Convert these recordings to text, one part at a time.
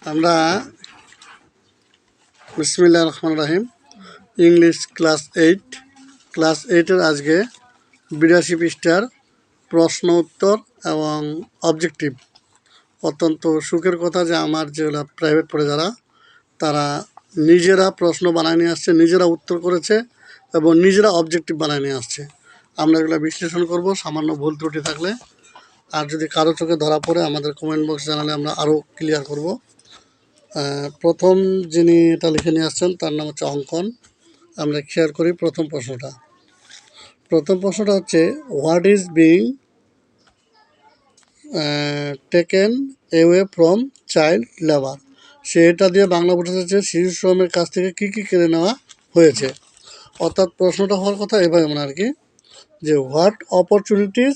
আমরা বিসমিল্লাহির রহমানির রহিম ইংলিশ ক্লাস 8-এর আজকে 82 পৃষ্ঠার প্রশ্ন উত্তর এবং অবজেক্টিভ। অত্যন্ত সুখের কথা যে আমার যেগুলো প্রাইভেট পড়ে যারা তারা নিজেরা প্রশ্ন বানায় নিয়ে আসছে, নিজেরা উত্তর করেছে এবং নিজেরা অবজেক্টিভ বানায় নিয়ে আসছে। আমরা এগুলো বিশ্লেষণ করব সামান্য ভুল ত্রুটি থাকলে, আর যদি কারো চোখে ধরা পড়ে আমাদের কমেন্ট বক্স জানালে আমরা আরও ক্লিয়ার করব। প্রথম যিনি এটা লিখে নিয়ে আসছেন তার নাম হচ্ছে অঙ্কন। আমরা শেয়ার করি প্রথম প্রশ্নটা হচ্ছে what is being taken away from child labour. সে এটা দিয়ে বাংলা বোঝাচ্ছে শিশু শ্রমের কাছ থেকে কী কী কেড়ে নেওয়া হয়েছে। অর্থাৎ প্রশ্নটা হওয়ার কথা এভাবে মনে আর কি, যে what opportunities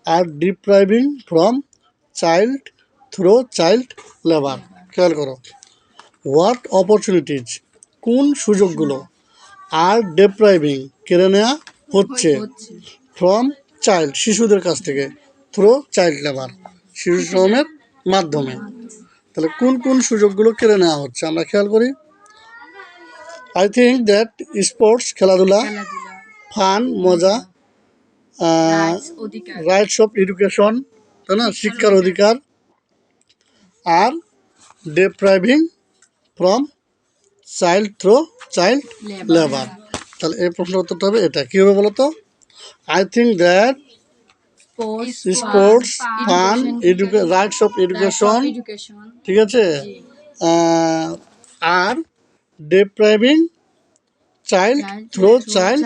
are depriving from child through child labour. খেয়াল করো, হোয়াট অপরচুনিটিজ কোন সুযোগগুলো, আর ডিপ্রাইভিং কেড়ে নেওয়া হচ্ছে, ফ্রম চাইল্ড শিশুদের কাছ থেকে, থ্রো চাইল্ড লেবার শিশু শ্রমের মাধ্যমে। তাহলে কোন কোন সুযোগগুলো কেড়ে নেওয়া হচ্ছে আমরা খেয়াল করি। আই থিঙ্ক দ্যাট স্পোর্টস খেলাধুলা, ফান মজা, রাইটস অফ এডুকেশন, তাই না, শিক্ষার অধিকার, আর depriving from child through child labour. তাহলে এই প্রশ্নের উত্তরটা হবে এটা। কী হবে বলো তো? I think that sports, fun, rights of education, ঠিক আছে, আর depriving child through child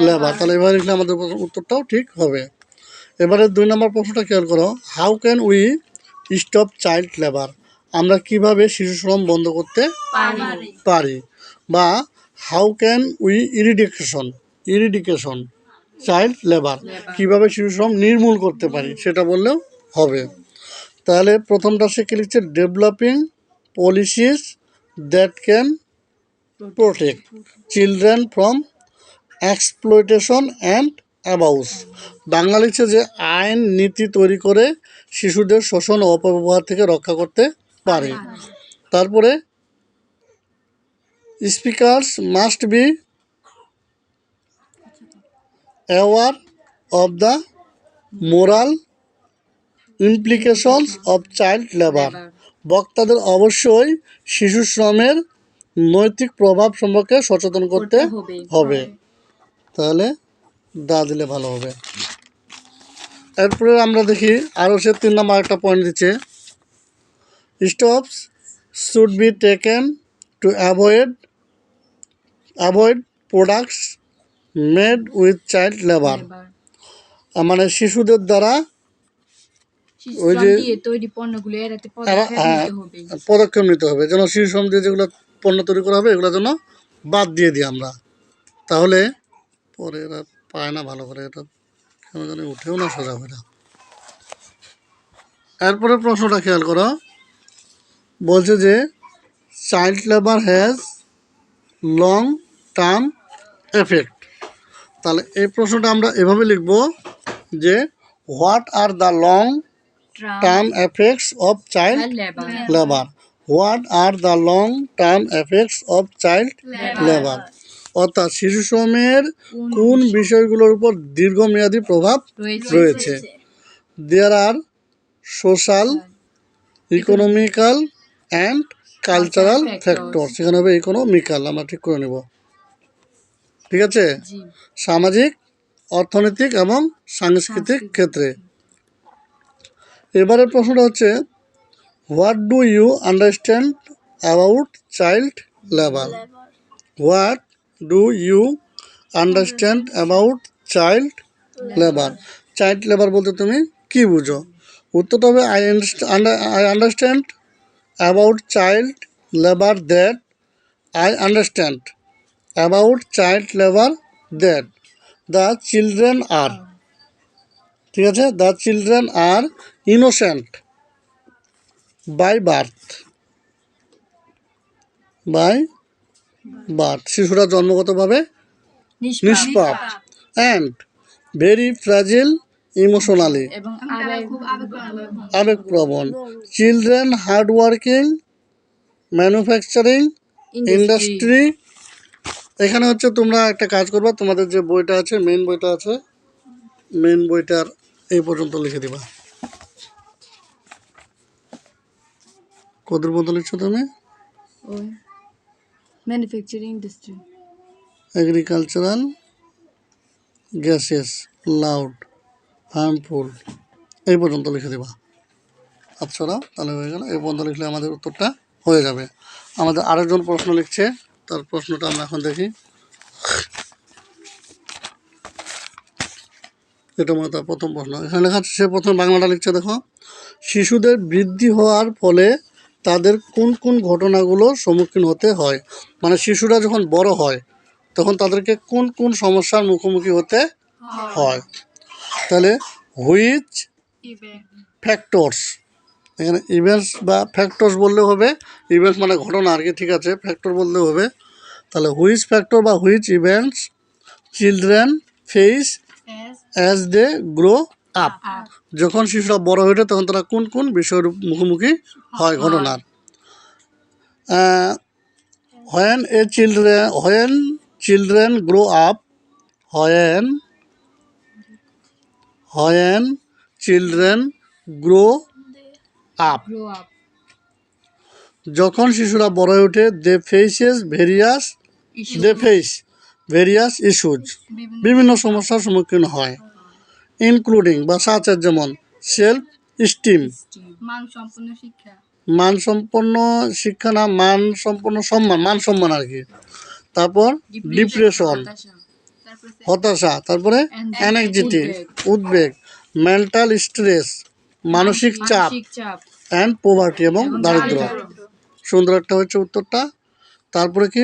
labour. তাহলে এবার লিখলে আমাদের উত্তরটাও ঠিক হবে। এবারে 2 নম্বর প্রশ্নটা খেয়াল করো, how can we stop child labour. আমরা কিভাবে শিশু শ্রম বন্ধ করতে পারি, বা how can we eradication child labour, কীভাবে শিশু শ্রম নির্মূল করতে পারি সেটা বললেও হবে। তাহলে প্রথমটা সে কি লিখছে, developing policies that can protect children from exploitation and abuse. Bangla লিখছে যে আইন নীতি তৈরি করে শিশুদের শোষণ ও অপব্যবহার থেকে রক্ষা করতে পারে। তারপরে speakers must be aware of the moral implications of child labour. বক্তাদের অবশ্যই শিশু শ্রমের নৈতিক প্রভাব সম্পর্কে সচেতন করতে হবে। তাহলে দা দিলে ভালো হবে। এরপরে আমরা দেখি আরও সে 3 নম্বর একটা পয়েন্ট দিচ্ছে, steps should be taken to avoid products made with child labour. মানে শিশুদের দ্বারা ওই যে পদক্ষেপ নিতে হবে, যেন শিশু শ্রম দিয়ে যেগুলো পণ্য তৈরি করা হবে এগুলো যেন বাদ দিয়ে দিই আমরা। তাহলে পরে এরা পায় না ভালো করে, এটা কেন জানি উঠেও না সোজা করে। এরপরে প্রশ্নটা খেয়াল করো, বলছে যে child labour has long term effect. তাহলে এই প্রশ্নটা আমরা এভাবে লিখব যে what are the long term effects of child labour. What are the long term effects of child labour. অর্থাৎ শিশু শ্রমের কোন বিষয়গুলোর উপর দীর্ঘমেয়াদী প্রভাব রয়েছে। There are social, economical and cultural factor. সেখানে হবে ইকোনমিক্যাল, আমরা ঠিক করে নেব, ঠিক আছে, সামাজিক, অর্থনৈতিক এবং সাংস্কৃতিক ক্ষেত্রে। এবারের প্রশ্নটা হচ্ছে what do you understand about child labour. What do you understand about child labour. Child labour বলতে তুমি কি বুঝো? উত্তরটা হবে I understand about child labour that I understand about child labour that the children are, ঠিক আছে, the children are innocent by birth. শিশুরা জন্মগতভাবে নিষ্পাপ অ্যান্ড ভেরি ফ্র্যাজিল ইমোশনালি, আবেগপ্রবণ। Children hardworking manufacturing industry. এখানে হচ্ছে তোমরা একটা কাজ করবা, তোমাদের যে বইটা আছে মেন বইটা আছে, মেন বইটার এই পর্যন্ত লিখে দিবা। কতর পর্যন্ত লিখছো তুমি? Manufacturing industry, agricultural gases loud harmful, এই পর্যন্ত লিখে দেবা। আচ্ছা, তাহলে হয়ে গেল। এই পর্যন্ত লিখলে আমাদের উত্তরটা হয়ে যাবে। আমাদের আরেকজন প্রশ্ন লিখছে, তার প্রশ্নটা আমরা এখন দেখি। এটা মনে তার প্রথম প্রশ্ন। এখানে লেখা আছে, সে প্রথম বাংলাটা লিখছে, দেখো। শিশুদের বৃদ্ধি হওয়ার ফলে তাদের কোন কোন ঘটনাগুলো সম্মুখীন হতে হয়? মানে শিশুরা যখন বড় হয় তখন তাদেরকে কোন কোন সমস্যার মুখোমুখি হতে হয়? তাহলে হুইচ ফ্যাক্টরস, এখানে ইভেন্টস বা ফ্যাক্টরস বললেও হবে, ইভেন্টস মানে ঘটনা আর কি, ঠিক আছে, ফ্যাক্টর বললেও হবে। তাহলে হুইচ ফ্যাক্টর বা which events children face as they grow up, যখন শিশুরা বড় হয়ে ওঠে তখন তারা কোন কোন বিষয়ের মুখোমুখি হয় ঘটনার। when children grow up, when children grow up, যখন শিশুরা বড় হয়ে ওঠে, দে ফেস ভেরিয়াস ইস্যুজ, বিভিন্ন সমস্যার সম্মুখীন হয়। ইনক্লুডিং বা সাচের, যেমন সেলফ স্টিম, মানসম্পন্ন শিক্ষা না, মানসম্পন্ন সম্মান, মান সম্মান আর কি। তারপর ডিপ্রেশন, হতাশা, তারপরে অ্যাংজাইটি, উদ্বেগ, মেন্টাল স্ট্রেস, মানসিক চাপ, অ্যান্ড পভার্টি, এবং দারিদ্র। সুন্দর একটা হচ্ছে উত্তরটা। তারপরে কি,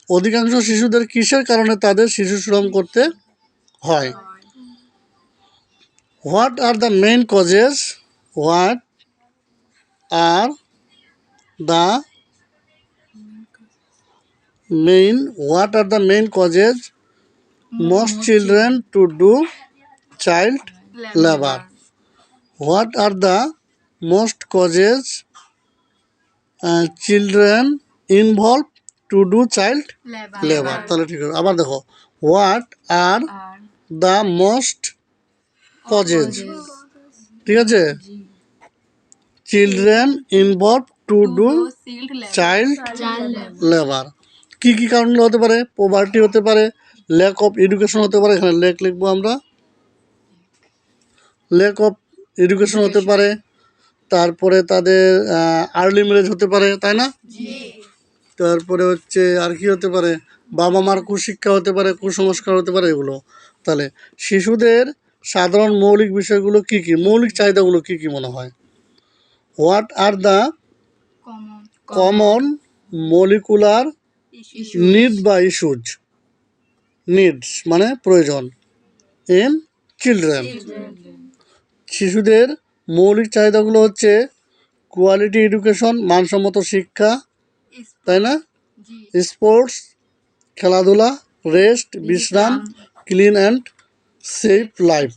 অধিকাংশ শিশুদের কিসের কারণে তাদের শিশু শ্রম করতে হয়? What are the main causes, what are the main causes most children to do child labor? What are the most causes children involved to do child labor? তাহলে ঠিক আছে। আবার দেখো, what are the most causes, ঠিক আছে, children involved to do child labor। কি কি কারণগুলো হতে পারে? পোভার্টি হতে পারে, ল্যাক অফ এডুকেশন হতে পারে, এখানে ল্যাক লিখবো আমরা, ল্যাক অফ এডুকেশন হতে পারে, তারপরে তাদের আর্লি ম্যারেজ হতে পারে, তাই না? তারপরে হচ্ছে আর কি হতে পারে, বাবা মার কুশিক্ষা হতে পারে, কুসংস্কার হতে পারে, এগুলো। তাহলে শিশুদের সাধারণ মৌলিক বিষয়গুলো কি কি, মৌলিক চাহিদাগুলো কি কি মনে হয়? What are the common molecular need বা ইস্যুজ, নিডস মানে প্রয়োজন, ইন চিলড্রেন, শিশুদের মৌলিক চাহিদাগুলো হচ্ছে কোয়ালিটি এডুকেশন, মানসম্মত শিক্ষা, তাই না, স্পোর্টস খেলাধুলা, রেস্ট বিশ্রাম, ক্লিন অ্যান্ড সেফ লাইফ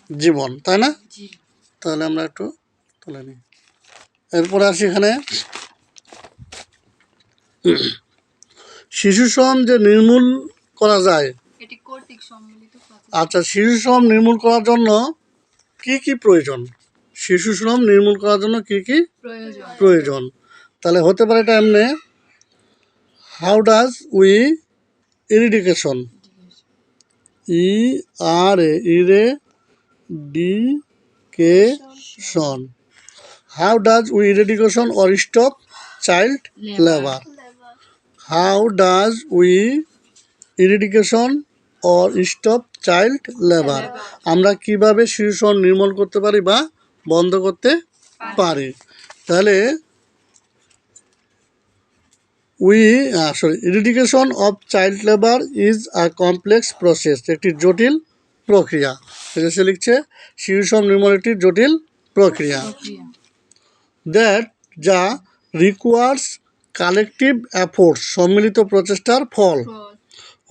জীবন, তাই না? তাহলে আমরা একটু তুলে নিই। এরপরে আসি এখানে, শিশু শ্রম যে নির্মূল করা যায়, আচ্ছা, শিশু শ্রম নির্মূল করার জন্য কি কি প্রয়োজন? শিশু শ্রম নির্মূল করার জন্য কি কি প্রয়োজন? তাহলে হতে পারে এটা এমনি, how does we eradication, eradication, how does we eradication or stop child labour, how does we eradication or stop child labour, আমরা কিভাবে শিশু শ্রম নির্মূল করতে পারি বা বন্ধ করতে পারি? তাহলে eradication of child labour is a complex process, একটি জটিল প্রক্রিয়া। সে লিখছে, শিশু শ্রম নির্মূল একটি জটিল প্রক্রিয়া, দ্যাট যা রিকোয়ার্স কালেকটিভ এফোর্টস, সম্মিলিত প্রচেষ্টার ফল,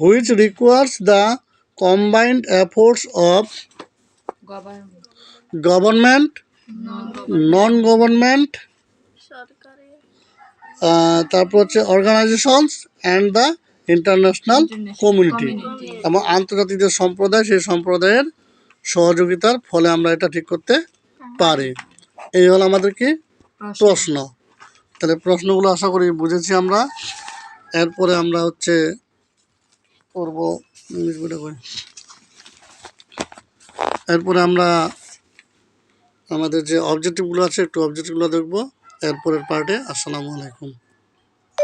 which requires the combined efforts of government, non government তারপর হচ্ছে organisations and the international community, এবং আন্তর্জাতিক যে সম্প্রদায় সেই সম্প্রদায়ের সহযোগিতার ফলে আমরা এটা ঠিক করতে পারি। এই হলো আমাদের কি প্রশ্ন। তাহলে প্রশ্নগুলো আশা করি বুঝেছি আমরা। এরপরে আমরা হচ্ছে করব ইংলিশ বইটা করি। এরপরে আমরা আমাদের যে অবজেক্টিভগুলো আছে একটু অবজেক্টিভগুলো দেখবো এরপরের পার্টে। আসসালামু আলাইকুম।